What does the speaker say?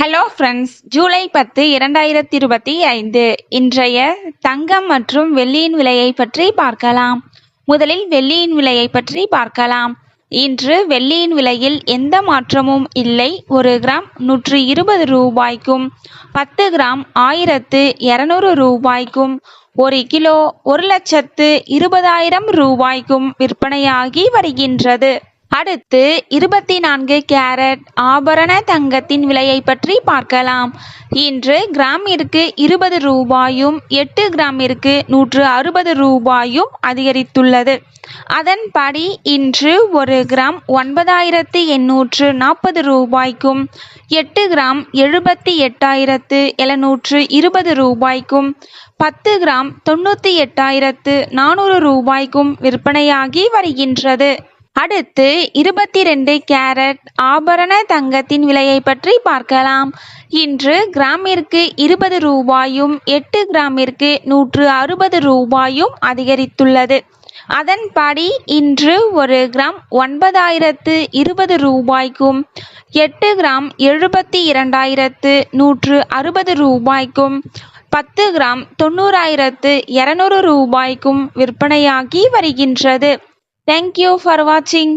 Hello friends, July 10 2025 இன்றைய தங்கம் மற்றும் வெள்ளியின் விலையை பற்றி பார்க்கலாம். முதலில் வெள்ளியின் விலையை பற்றி பார்க்கலாம். இன்று வெள்ளியின் விலையில் எந்த மாற்றமும் இல்லை. 1 கிராம் 120 ரூபாய்க்கும் 10 கிராம் 1200 ரூபாய்க்கும் 1 கிலோ 1,20,000 ரூபாய்க்கும் விற்பனையாகி வருகின்றது. அடுத்து 24 கேரட் ஆபரண தங்கத்தின் விலையை பற்றி பார்க்கலாம். இன்று கிராமிற்கு 20 ரூபாயும் 8 கிராமிற்கு 160 ரூபாயும் அதிகரித்துள்ளது. அதன்படி இன்று 1 கிராம் 9,840 ரூபாய்க்கும் 8 கிராம் 78,720 ரூபாய்க்கும் 10 கிராம் 98,400 ரூபாய்க்கும் விற்பனையாகி வருகின்றது. அடுத்து 22 கேரட் ஆபரண தங்கத்தின் விலையை பற்றி பார்க்கலாம். இன்று கிராமிற்கு 20 ரூபாயும் 8 கிராமிற்கு 160 ரூபாயும் அதிகரித்துள்ளது. அதன்படி இன்று 1 கிராம் 9,020 ரூபாய்க்கும் 8 கிராம் 72,160 ரூபாய்க்கும் 10 கிராம் 90,200 ரூபாய்க்கும் விற்பனையாகி வருகின்றது. Thank you for watching.